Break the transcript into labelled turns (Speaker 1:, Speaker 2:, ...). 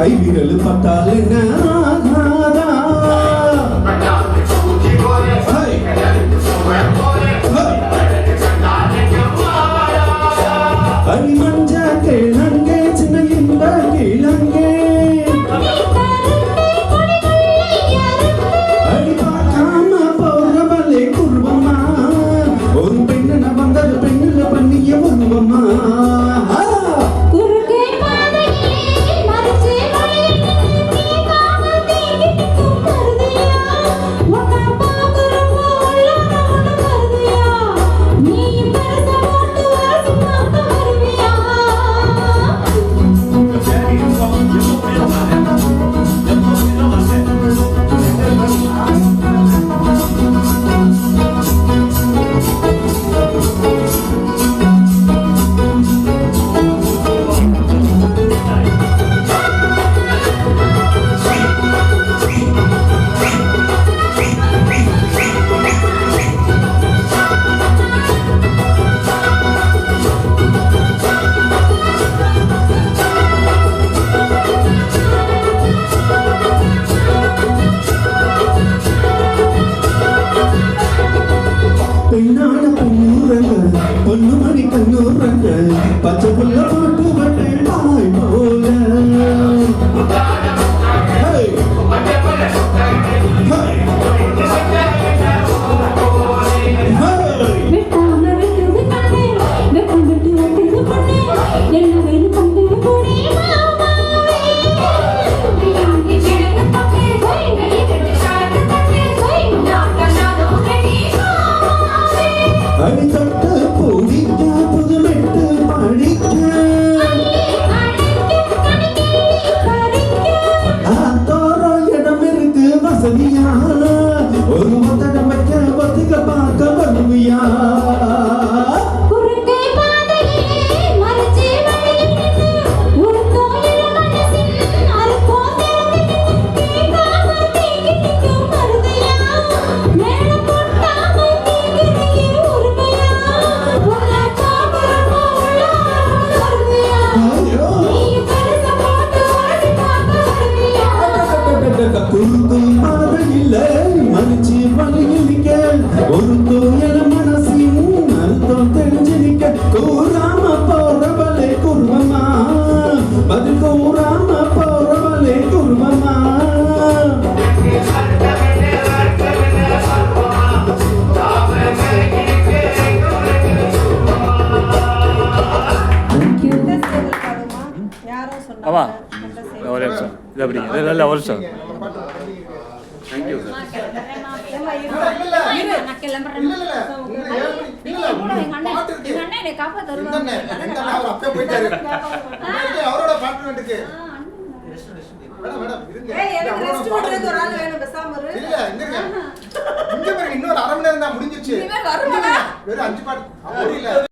Speaker 1: கை விரல் பட்டால் என்ன ஆகாதா அடி மஞ்ச கிழங்கே சின்ன இந்த கிழங்கே அடி பார்க்காம போறவளே குருவமா ஒரு பெண்ண வந்தது பெண்ணுல பண்ணிய உருவமா பெண்ணான பொன்னூரங்க பொண்ணு மணி கண்ணூரங்க பச்சை புள்ள போட்டு வட்டேன் தாய் போல அடி தொட்டு பூடிக்க புதுமெட்டு படிக்க தோறோ இடம் இருக்கு வசதியா ஒரு மொத்தடம் வைக்க பத்துக்க பார்க்க வருவியா குறுக்கும் பாதையில் மறிச்சு வழியில் நிற்க ஒரு தூயல மனசின் அர்த்தம் தெரிஞ்சு நிற்க கூறாம போறவளே குருவமா பதில் கூறாம போறவளே குருவமா
Speaker 2: ஆமா ஒரே நிமிஷம் இது அப்படிங்க இல்லை ஒரு நிமிஷம் தேங்க்யூ
Speaker 3: இன்னொரு 1/2 மணி நேரம் தான் முடிஞ்சிருச்சு. 5 பாட்டு